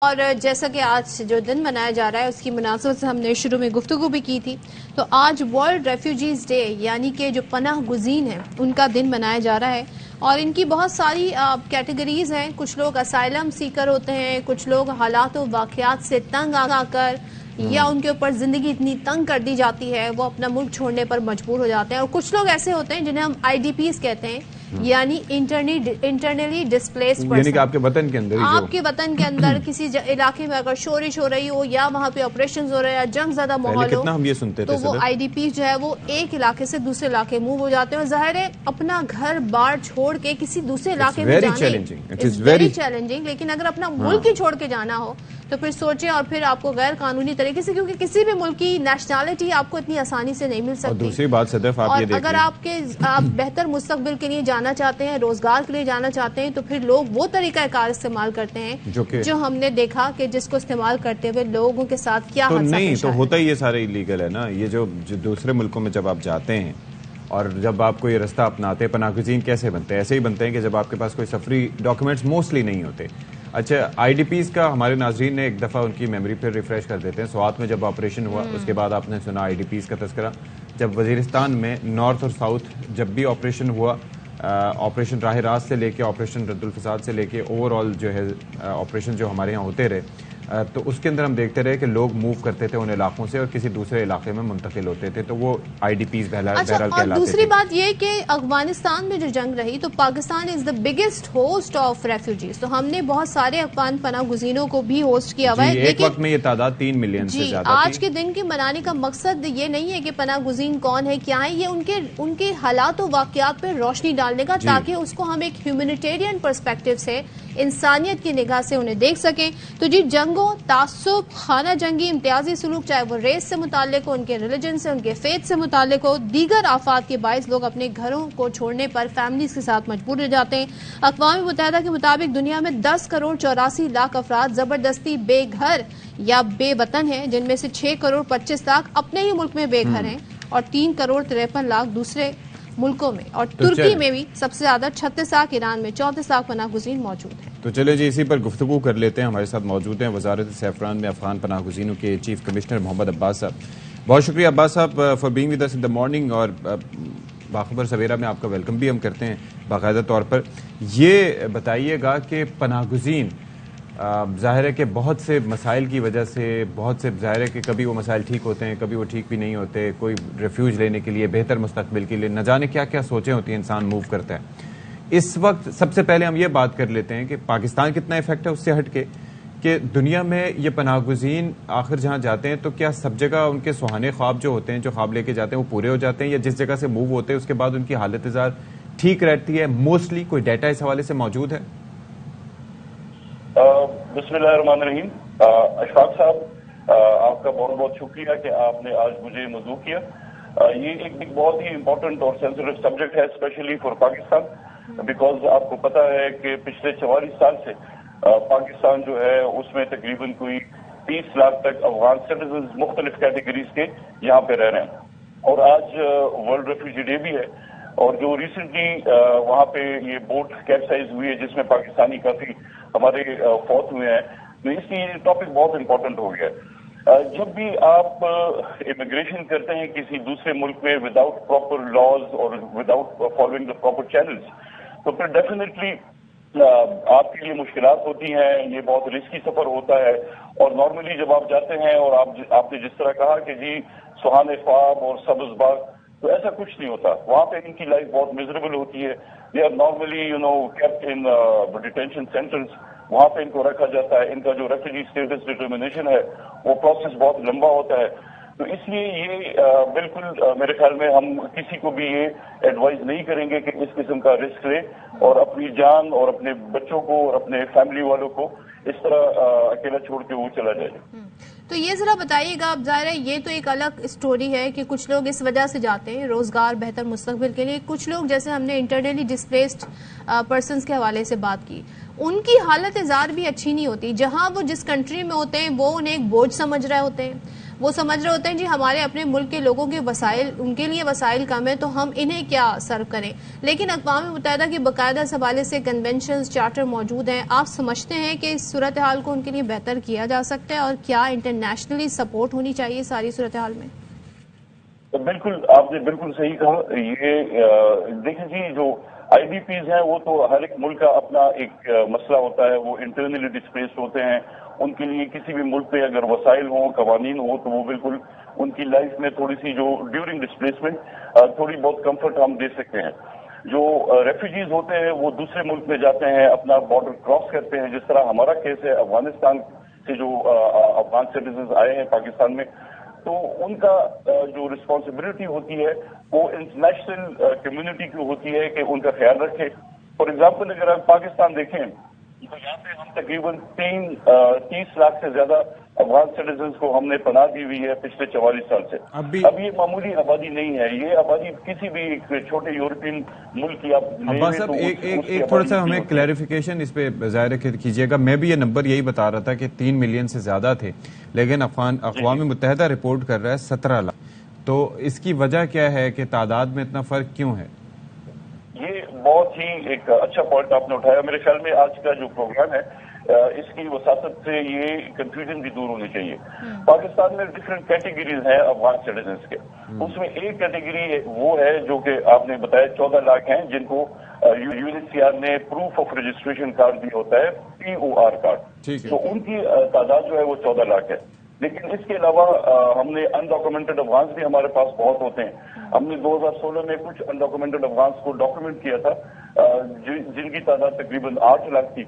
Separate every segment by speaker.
Speaker 1: اور جیسا کہ آج جو دن منایا جا رہا ہے اس کی مناسبت سے ہم نے شروع میں گفتگو بھی کی تھی، تو آج ورلڈ ریفیوجیز ڈے یعنی کہ جو پناہ گزین ہیں ان کا دن منایا جا رہا ہے، اور ان کی بہت ساری کیٹیگریز ہیں۔ کچھ لوگ اسائلم سیکر ہوتے ہیں، کچھ لوگ حالات و واقعات سے تنگ آ کر یا ان کے اوپر زندگی اتنی تنگ کر دی جاتی ہے وہ اپنا ملک چھوڑنے پر مجبور ہو جاتے ہیں، اور کچھ لوگ ایسے ہوتے ہیں جنہیں ہم آئی ڈی پیز کہتے ہیں، یعنی انٹرنلی ڈسپلیسڈ پرسن،
Speaker 2: یعنی کہ آپ کے وطن کے اندر
Speaker 1: آپ کے وطن کے اندر کسی علاقے میں اگر شورش ہو رہی ہو یا وہاں پہ آپریشنز ہو رہے ہیں یا جنگ زدہ ماحول ہو،
Speaker 2: کتنا ہم یہ سنتے تھے
Speaker 1: تو وہ آئی ڈی پی جو ہے وہ ایک علاقے سے دوسرے علاقے موو ہو جاتے ہیں، اور ظاہر ہے اپنا گھر بار چھوڑ کے کسی دوسرے علاقے میں جانا ویری چیلنجنگ، لیکن اگر اپنا ملک ہی چھوڑ کے جانا ہو تو پھر سوچیں، اور پھر آپ کو غیر قانونی طریقے سے، کیونکہ کسی بھی ملک کی نیشنلٹی آپ کو اتنی آسانی سے نہیں مل سکتی،
Speaker 2: اور دوسری بات صدف آپ یہ دیکھیں،
Speaker 1: اگر آپ بہتر مستقبل کے لیے جانا چاہتے ہیں، روزگار کے لیے جانا چاہتے ہیں، تو پھر لوگ وہ طریقہ کار استعمال کرتے ہیں جو ہم نے دیکھا کہ جس کو استعمال کرتے ہوئے لوگوں کے ساتھ کیا حادثہ پیش آیا۔
Speaker 2: نہیں تو ہوتا ہی یہ سارے ایلیگل ہے نا، یہ جو دوسرے ملکوں میں جب آپ جاتے ہیں اور جب آپ کو یہ رستہ اپناتے ہیں، پناہ گزین کیسے بنتے ہیں؟ ایسے ہی بنتے ہیں کہ جب آپ کے پاس کوئی سفری ڈاکیومنٹس موسٹلی نہیں ہوتے۔ اچھا، آئی ڈی پیز کا ہمارے ناظرین نے ایک دفعہ ان کی میموری پھر ریفریش کر دیتے ہیں۔ سوات میں جب آپریشن ہوا اس کے بعد آپ نے سنا آئی ڈی پیز کا تذکرہ، جب وزیرستان میں نارتھ اور ساؤتھ جب بھی آپریشن ہوا، آپریشن راہ راست سے لے کے آپریشن رد الفساد سے لے کے اوور آل جو ہے آپریشن جو ہمارے ہاں ہوتے رہے، تو اس کے اندر ہم دیکھتے رہے کہ لوگ موو کرتے تھے ان علاقوں سے اور کسی دوسرے علاقے میں منتقل ہوتے تھے، تو وہ آئی ڈی پیز بہرحال کہلاتے تھے۔
Speaker 1: دوسری بات یہ کہ افغانستان میں جو جنگ رہی تو Pakistan is the biggest host of refugees, تو ہم نے بہت سارے افغان پناہ گزینوں کو بھی ہوسٹ کیا ہوا ہے،
Speaker 2: ایک وقت میں یہ تعداد 3 ملین سے زیادہ تھی۔
Speaker 1: آج کے دن کے منانے کا مقصد یہ نہیں ہے کہ پناہ گزین کون ہے کیا ہے، یہ ان کے حالات و واقعات پہ روشنی ڈالنے کا، تاکہ اس کو ہم ایک ہیومینیٹیرین پرسپیکٹو سے، انسانیت کی نگاہ سے انہیں دیکھ سکیں۔ تو جنگوں، تعصب، خانہ جنگی، امتیازی سلوک، چاہے وہ ریس سے متعلق ہو، ان کے ریلیجن سے، ان کے فیتھ سے متعلق ہو، دیگر آفات کے باعث لوگ اپنے گھروں کو چھوڑنے پر فیملیز کے ساتھ مجبور ہو جاتے ہیں۔ اقوام متحدہ کے مطابق دنیا میں 10 کروڑ 84 لاکھ افراد زبردستی بے گھر یا بے وطن ہیں، جن میں سے 6 کروڑ 25 لاکھ اپنے ہی ملک میں بے گھر ہیں، اور 3 کروڑ 53 لاکھ دوسرے ملکوں میں، اور ترکی میں بھی سب سے زیادہ 36 لاکھ، ایران میں 34 لاکھ پناہ گزین موجود ہیں۔
Speaker 2: تو چلے جی اسی پر گفتگو کر لیتے ہیں۔ ہمارے ساتھ موجود ہیں وزارت سیفران میں افغان پناہ گزینوں کے چیف کمشنر محمد عباس صاحب۔ بہت شکریہ عباس صاحب for being with us in the morning, اور باخبر سویرا میں آپ کا ویلکم بھی ہم کرتے ہیں باقاعدہ طور پر۔ یہ بتائیے گا کہ پناہ گزین ظاہر ہے کہ بہت سے مسائل کی وجہ سے، بہت سے ظاہر ہے کہ کبھی وہ مسائل ٹھیک ہوتے ہیں، کبھی وہ ٹھیک بھی نہیں ہوتے، کوئی ریفیوج لینے کے لیے، بہتر مستقبل کے لیے، نہ جانے کیا کیا سوچیں ہوتی ہیں، انسان موو کرتا ہے۔ اس وقت سب سے پہلے ہم یہ بات کر لیتے ہیں کہ پاکستان کتنا افیکٹ ہے اس سے ہٹ کے، کہ دنیا میں یہ پناہ گزین آخر جہاں جاتے ہیں تو کیا سب جگہ ان کے سہانے خواب جو ہوتے ہیں، جو خواب لے کے جاتے ہیں، وہ پورے ہو جاتے ہیں، یا جس جگہ سے موو ہوتے ہیں اس کے بعد ان کی حالت ظاہر ٹھیک رہتی ہے؟ موسٹلی کوئی ڈیٹا اس حوالے سے موجود ہے؟
Speaker 3: بسم اللہ الرحمن الرحیم۔ اشفاق صاحب، آپ کا بہت بہت شکریہ کہ آپ نے آج مجھے موضوع کیا۔ یہ ایک بہت ہی امپورٹنٹ اور سینسٹیو سبجیکٹ ہے، اسپیشلی فار پاکستان، بیکاز آپ کو پتا ہے کہ پچھلے 44 سال سے پاکستان جو ہے اس میں تقریباً کوئی 30 لاکھ تک افغان سٹیزنز مختلف کیٹیگریز کے یہاں پہ رہ رہے ہیں، اور آج ورلڈ ریفیوجی ڈے بھی ہے، اور جو ریسنٹلی وہاں پہ یہ بوٹ کیپسائز ہوئی ہے جس میں پاکستانی کافی ہمارے فوت ہوئے ہیں، تو اس لیے یہ ٹاپک بہت امپورٹنٹ ہو گیا ہے۔ جب بھی آپ امیگریشن کرتے ہیں کسی دوسرے ملک میں وداؤٹ پراپر لاز اور without following the proper channels, تو پھر ڈیفینیٹلی آپ کے لیے مشکلات ہوتی ہیں، یہ بہت رسکی سفر ہوتا ہے، اور نارملی جب آپ جاتے ہیں اور آپ نے جس طرح کہا کہ جی سہانے خواب اور سبز باغ، تو ایسا کچھ نہیں ہوتا۔ وہاں پہ ان کی لائف بہت میزریبل ہوتی ہے۔ They are normally kept in detention centres, وہاں پہ ان کو رکھا جاتا ہے۔ ان کا جو ریفیوجی اسٹیٹس ڈٹرمنیشن ہے وہ پروسیس بہت لمبا ہوتا ہے، تو اس لیے یہ بالکل میرے خیال میں ہم کسی کو بھی یہ ایڈوائز نہیں کریں گے کہ اس قسم کا رسک لے اور اپنی جان اور اپنے بچوں کو اور اپنے فیملی والوں کو اس طرح اکیلا چھوڑ کے وہ چلا جائے۔
Speaker 1: تو یہ ذرا بتائیے گا، اب ظاہر ہے یہ تو ایک الگ اسٹوری ہے کہ کچھ لوگ اس وجہ سے جاتے ہیں روزگار، بہتر مستقبل کے لیے، کچھ لوگ جیسے ہم نے انٹرنلی ڈسپلیسڈ پرسنز کے حوالے سے بات کی، ان کی حالت ظاہر بھی اچھی نہیں ہوتی، جہاں وہ جس کنٹری میں ہوتے ہیں وہ انہیں ایک بوجھ سمجھ رہے ہوتے ہیں، وہ سمجھ رہے ہوتے ہیں جی ہمارے اپنے ملک کے لوگوں کے وسائل، ان کے لیے وسائل کم ہے تو ہم انہیں کیا سرو کریں. لیکن اقوام متحدہ کی باقاعدہ اس حوالے سے کنونشنز، چارٹر موجود ہیں. آپ سمجھتے ہیں کہ اس صورتحال کو ان کے لیے بہتر کیا جا سکتا ہے اور کیا انٹرنیشنلی سپورٹ ہونی چاہیے ساری صورتحال میں؟
Speaker 3: بالکل، آپ نے بالکل صحیح کہا. یہ دیکھیں جی، جو آئی ڈی پیز ہیں وہ تو ہر ایک ملک کا اپنا ایک مسئلہ ہوتا ہے. وہ انٹرنلی ڈسپلیسڈ ہوتے ہیں. ان کے لیے کسی بھی ملک پہ اگر وسائل ہوں، قوانین ہوں، تو وہ بالکل ان کی لائف میں تھوڑی سی جو ڈیورنگ ڈسپلیسمنٹ تھوڑی بہت کمفرٹ ہم دے سکتے ہیں. جو ریفیوجیز ہوتے ہیں وہ دوسرے ملک میں جاتے ہیں، اپنا بارڈر کراس کرتے ہیں. جس طرح ہمارا کیس ہے افغانستان سے، جو افغان سٹیزنز آئے ہیں پاکستان میں، تو ان کا جو رسپانسبلٹی ہوتی ہے وہ انٹرنیشنل کمیونٹی کی ہوتی ہے کہ ان کا خیال رکھے. فار ایگزامپل اگر آپ پاکستان دیکھیں تو یہاں پہ ہم تقریباً 30 لاکھ سے زیادہ افغان سٹیزنز کو ہم نے پناہ دی ہوئی ہے پچھلے 44 سال سے. اب یہ معمولی آبادی نہیں ہے، یہ آبادی کسی بھی ایک چھوٹے یورپین ملک کی.
Speaker 2: عباس صاحب ایک تھوڑا سا ہمیں کلیریفیکیشن اس پہ ظاہر کیجیے گا. میں بھی یہ نمبر یہی بتا رہا تھا کہ 3 ملین سے زیادہ تھے، لیکن اقوام متحدہ رپورٹ کر رہا ہے 17 لاکھ. تو اس کی وجہ کیا ہے کہ تعداد میں اتنا فرق کیوں ہے؟
Speaker 3: یہ بہت ہی ایک اچھا پوائنٹ آپ نے اٹھایا. میرے خیال میں آج کا جو پروگرام ہے اس کی وساطت سے یہ کنفیوژن بھی دور ہونی چاہیے. پاکستان میں ڈفرینٹ کیٹیگریز ہیں افغان سٹیزنز کے. اس میں ایک کیٹیگری وہ ہے جو کہ آپ نے بتایا 14 لاکھ ہیں، جن کو U N H C R نے پروف آف رجسٹریشن کارڈ دیا ہوتا ہے، POR کارڈ. تو ان کی تعداد جو ہے وہ 14 لاکھ ہے. لیکن اس کے علاوہ ہم نے انڈاکومنٹڈ افغانس بھی ہمارے پاس بہت ہوتے ہیں. ہم نے 2016 میں کچھ انڈاکومنٹڈ افغانس کو ڈاکومنٹ کیا تھا جن کی تعداد تقریباً 8 لاکھ تھی.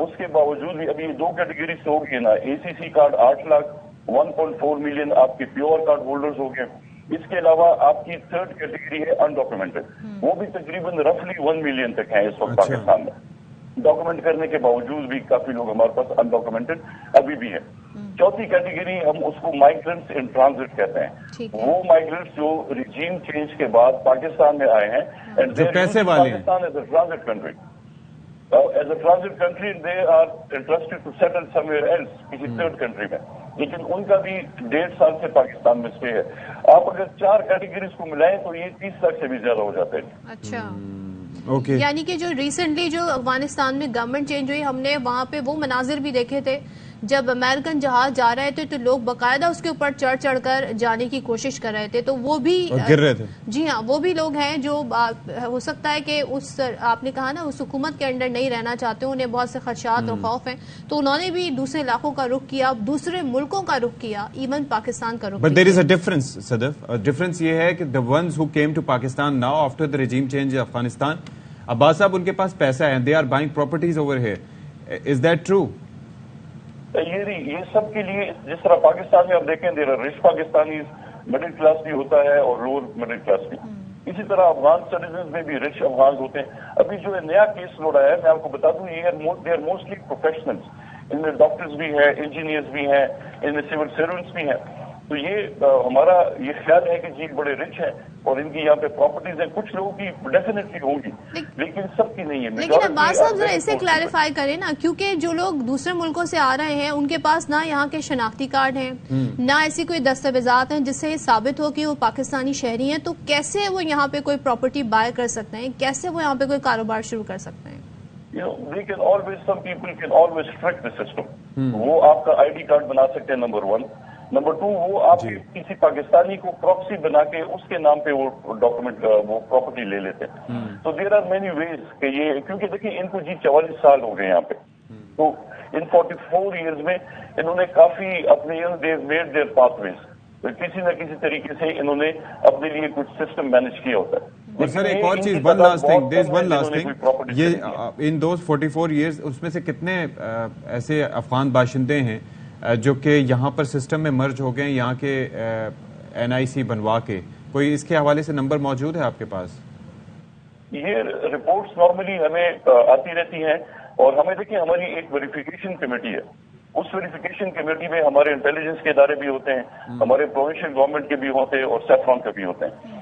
Speaker 3: اس کے باوجود بھی ابھی 2 کیٹیگری سے ہو گئی نا. ACC کارڈ 8 لاکھ، 1.4 ملین آپ کے پیور کارڈ ہولڈرز ہو گئے. اس کے علاوہ آپ کی 3rd کیٹیگری ہے انڈاکومنٹڈ، وہ بھی تقریباً رفلی 1 ملین تک ہیں اس وقت پاکستان میں. ڈاکومنٹ کرنے کے باوجود بھی کافی لوگ ہمارے پاس انڈاکومنٹڈ ابھی بھی ہے. 4تھی کیٹیگری ہم اس کو مائیگرنٹس ان ٹرانزٹ کہتے ہیں. وہ مائیگرنٹس جو ریجیم چینج کے بعد پاکستان میں آئے ہیں،
Speaker 2: جو پیسے والے ہیں،
Speaker 3: Pakistan as a transit country. As a transit country they are interested to settle somewhere else, کسی 3rd کنٹری میں. لیکن ان کا بھی 1.5 سال سے پاکستان میں اسٹے ہے. آپ اگر 4 کیٹیگریز کو ملائیں تو یہ 30 لاکھ سے بھی زیادہ ہو جاتے ہیں.
Speaker 1: اچھا، یعنی کہ جو ریسنٹلی جو افغانستان میں گورنمنٹ چینج ہوئی، ہم نے وہاں پہ وہ مناظر بھی دیکھے تھے جب امریکن جہاز جا رہے تھے تو لوگ باقاعدہ اس کے اوپر چڑھ کر جانے کی کوشش کر رہے تھے. تو وہ بھی
Speaker 2: گر رہے تھے.
Speaker 1: جی ہاں، وہ بھی لوگ ہیں جو ہو سکتا ہے کہ اس آپ نے کہا نا اس حکومت کے انڈر نہیں رہنا چاہتے، انہیں بہت سے خدشات اور خوف ہیں، تو انہوں نے بھی دوسرے علاقوں کا رخ کیا، دوسرے ملکوں کا رخ کیا، ایون پاکستان کا رخ کیا.
Speaker 2: But there is a difference, Sadaf. Difference یہ ہے کہ the ones who came to Pakistan now after the regime change in Afghanistan, عباس صاحب ان کے پاس پیسہ ہے، they are buying properties over here. Is that true?
Speaker 3: یہ سب کے لیے جس طرح پاکستان میں آپ دیکھیں there are rich Pakistanis, middle class بھی ہوتا ہے اور لوور مڈل کلاس بھی. اسی طرح افغان سٹیزنز میں بھی رچ افغان ہوتے ہیں. ابھی جو نیا کیس لوڑا ہے میں آپ کو بتا دوں، یہ دے آر موسٹلی پروفیشنلز. ان میں ڈاکٹرز بھی ہیں، انجینئرز بھی ہیں، ان میں سول سروینٹس بھی ہیں. تو یہ ہمارا یہ خیال ہے کہ جی بڑے رچ ہیں اور ان کی یہاں پہ پراپرٹیز ہیں. کچھ لوگوں کی ڈیفینیٹلی ہوں گی لیکن سب کی نہیں ہے.
Speaker 1: لیکن عباس صاحب ذرا اسے کلیریفائی کریں نا، کیونکہ جو لوگ دوسرے ملکوں سے آ رہے ہیں ان کے پاس نہ یہاں کے شناختی کارڈ ہیں، نہ ایسی کوئی دستاویزات ہیں جس سے یہ ثابت ہو کہ وہ پاکستانی شہری ہیں. تو کیسے وہ یہاں پہ کوئی پراپرٹی بائی کر سکتے ہیں؟ کیسے وہ یہاں پہ کوئی کاروبار شروع کر سکتے ہیں؟
Speaker 3: some people can always trick the system. وہ آپ کا ID کارڈ بنا سکتے ہیں نمبر 1. نمبر 2 وہ آپ کسی پاکستانی کو پراکسی بنا کے اس کے نام پہ وہ ڈاکومنٹ وہ پراپرٹی لے لیتے ہیں. تو دیر آر مینی ویز کہ یہ، کیونکہ دیکھیں ان کو جی 44 سال ہو گئے یہاں پہ، تو ان 44 ایئرز میں انہوں نے کافی اپنے میڈ دیئر پاتھ ویز، کسی نہ کسی طریقے سے انہوں نے اپنے لیے کچھ سسٹم مینج کیا ہوتا ہے.
Speaker 2: اور سر ایک اور چیز، ون لاسٹ تھنگ، یہ ان دوز 44 ایئرز اس میں سے کتنے ایسے افغان باشندے ہیں جو کہ یہاں پر سسٹم میں مرج ہو گئے، یہاں کے NIC بنوا کے؟ کوئی اس کے حوالے سے نمبر موجود ہے آپ کے پاس؟
Speaker 3: یہ رپورٹس نارملی ہمیں آتی رہتی ہیں اور ہمیں دیکھیں ہماری ایک ویریفیکیشن کمیٹی ہے. اس ویریفیکیشن کمیٹی میں ہمارے انٹیلیجنس کے ادارے بھی ہوتے ہیں، ہمارے پروونشل گورنمنٹ کے بھی ہوتے ہیں اور سیفران کے بھی ہوتے ہیں.